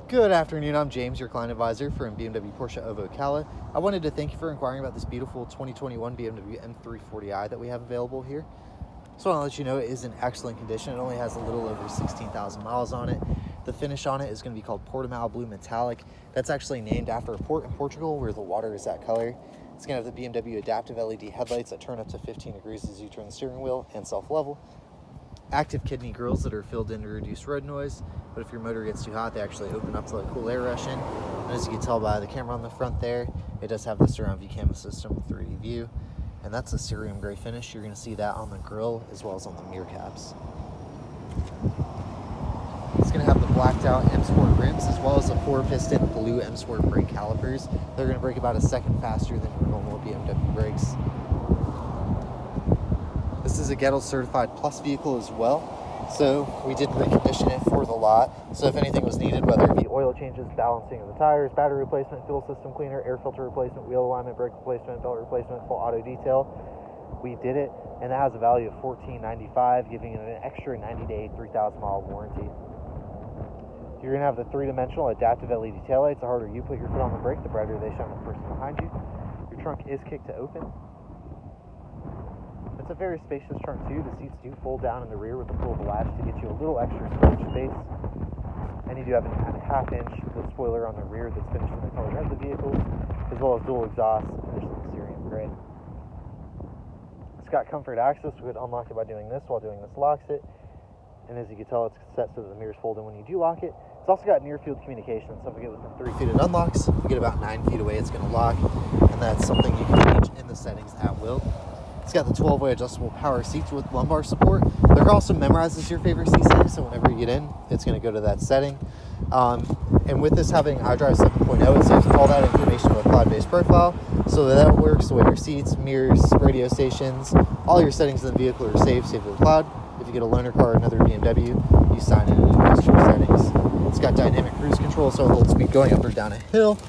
Good afternoon, I'm James, your client advisor for BMW Porsche of Ocala. I wanted to thank you for inquiring about this beautiful 2021 BMW M340i that we have available here. So I want to let you know it is in excellent condition. It only has a little over 16,000 miles on it. The finish on it is going to be called Portimao Blue Metallic. That's actually named after a port in Portugal where the water is that color. It's going to have the BMW adaptive LED headlights that turn up to 15 degrees as you turn the steering wheel and self-level. Active kidney grills that are filled in to reduce road noise, but if your motor gets too hot, they actually open up to let cool air rush in. And as you can tell by the camera on the front there, it does have the surround view camera system with 3D view, and that's a cerium gray finish. You're going to see that on the grille as well as on the mirror caps. It's going to have the blacked out M Sport rims as well as the 4-piston blue M Sport brake calipers. They're going to brake about a second faster than your normal BMW brakes. This is a Gettle certified plus vehicle as well, so we did recondition it for the lot. So if anything was needed, whether it be oil changes, balancing of the tires, battery replacement, fuel system cleaner, air filter replacement, wheel alignment, brake replacement, belt replacement, full auto detail, we did it, and that has a value of $14.95, giving it an extra 90-day 3,000-mile warranty. You're going to have the 3-dimensional adaptive LED taillights. The harder you put your foot on the brake, the brighter they shine on the person behind you. Your trunk is kicked to open. It's a very spacious trunk too. The seats do fold down in the rear with the pull of the latch to get you a little extra storage space. And you do have a half-inch spoiler on the rear that's finished in the color of the vehicle, as well as dual exhaust finished in cerium gray. It's got comfort access. We could unlock it by doing this. While doing this, locks it. And as you can tell, it's set so that the mirrors fold in when you do lock it. It's also got near-field communication. So if we get within 3 feet, it unlocks. If we get about 9 feet away, it's going to lock. And that's something you can change in the settings at will. It's got the 12-way adjustable power seats with lumbar support. They're also memorized as your favorite seat setting, so whenever you get in, it's going to go to that setting. And with this having iDrive 7.0, it saves all that information with a cloud-based profile, so that works the way your seats, mirrors, radio stations, all your settings in the vehicle are saved to the cloud. If you get a loaner car or another BMW, you sign in and adjust your settings. It's got dynamic cruise control, so it holds speed going up or down a hill.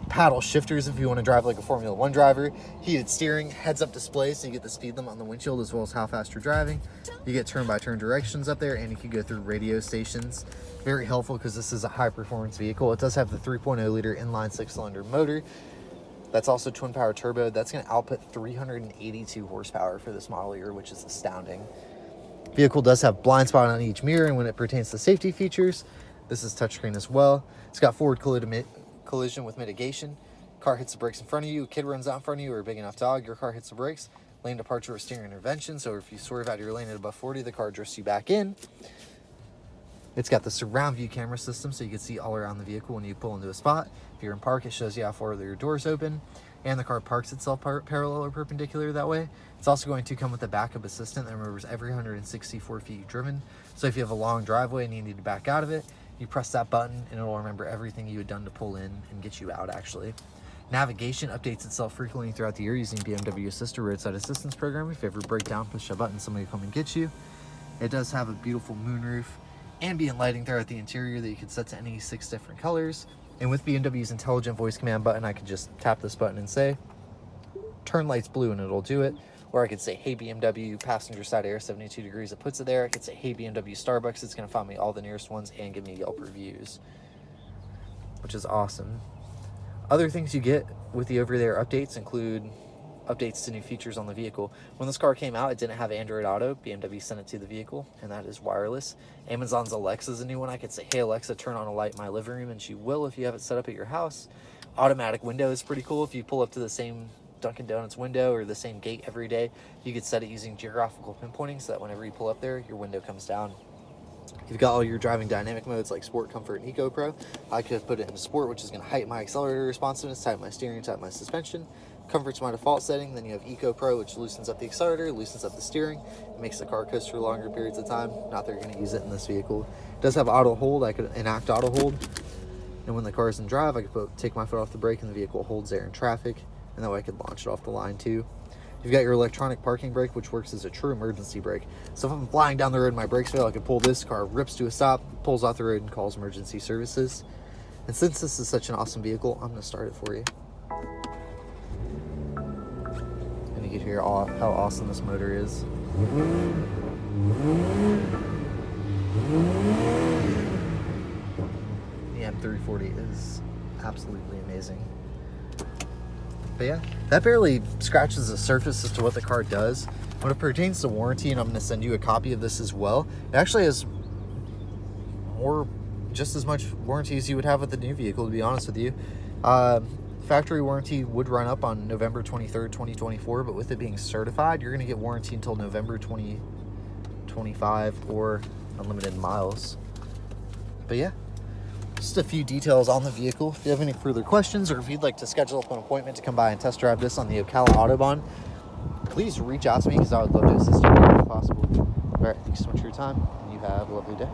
Paddle shifters if you want to drive like a Formula 1 driver. Heated steering, heads-up display so you get the speed limit on the windshield as well as how fast you're driving. You get turn-by-turn directions up there, and you can go through radio stations. Very helpful because this is a high-performance vehicle. It does have the 3.0-liter inline 6-cylinder motor. That's also twin-power turbo. That's going to output 382 horsepower for this model year, which is astounding. Vehicle does have blind spot on each mirror, and when it pertains to safety features, this is touchscreen as well. It's got forward collision with mitigation. Car hits the brakes in front of you, a kid runs out in front of you, or a big enough dog, your car hits the brakes. Lane departure or steering intervention, so if you swerve out of your lane at above 40, the car drifts you back in. It's got the surround view camera system, so you can see all around the vehicle when you pull into a spot. If you're in park, it shows you how far your doors open, and the car parks itself parallel or perpendicular that way. It's also going to come with a backup assistant that remembers every 164 feet you've driven. So if you have a long driveway and you need to back out of it, you press that button and it'll remember everything you had done to pull in and get you out actually. Navigation updates itself frequently throughout the year using BMW Assist or Roadside Assistance program. If you ever break down, push a button, somebody will come and get you. It does have a beautiful moonroof, ambient lighting throughout the interior that you can set to any 6 different colors. And with BMW's intelligent voice command button, I could just tap this button and say, turn lights blue, and it'll do it. Or I could say, hey BMW, passenger side air, 72 degrees, it puts it there. I could say, hey BMW Starbucks, it's gonna find me all the nearest ones and give me Yelp reviews, which is awesome. Other things you get with the over-the-air updates include updates to new features on the vehicle. When this car came out, it didn't have Android Auto. BMW sent it to the vehicle, and that is wireless. Amazon's Alexa is a new one. I could say, hey Alexa, turn on a light in my living room, and she will if you have it set up at your house. Automatic window is pretty cool. If you pull up to the same Dunkin' Donuts window or the same gate every day, you could set it using geographical pinpointing so that whenever you pull up there, your window comes down. You've got all your driving dynamic modes like Sport, Comfort, and Eco Pro. I could put it into Sport, which is going to heighten my accelerator responsiveness, tighten my steering, tighten my suspension. Comfort's my default setting. Then you have Eco Pro, which loosens up the accelerator, loosens up the steering. It makes the car coast for longer periods of time. Not that you're going to use it in this vehicle. It does have auto hold. I could enact auto hold. And when the car is in drive, I could take my foot off the brake and the vehicle holds there in traffic. And that way I could launch it off the line too. You've got your electronic parking brake, which works as a true emergency brake. So if I'm flying down the road and my brakes fail, I can pull this, car rips to a stop, pulls off the road and calls emergency services. And since this is such an awesome vehicle, I'm going to start it for you. And you can hear how awesome this motor is. The M340 is absolutely amazing. But yeah, that barely scratches the surface as to what the car does. When it pertains to warranty, and I'm going to send you a copy of this as well, it actually has just as much warranty as you would have with the new vehicle, to be honest with you. Factory warranty would run up on November 23rd, 2024, but with it being certified, you're going to get warranty until November 2025 or unlimited miles. But yeah, just a few details on the vehicle. If you have any further questions, or if you'd like to schedule up an appointment to come by and test drive this on the Ocala Autobahn, please reach out to me, because I would love to assist you if possible. All right, thanks so much for your time, and you have a lovely day.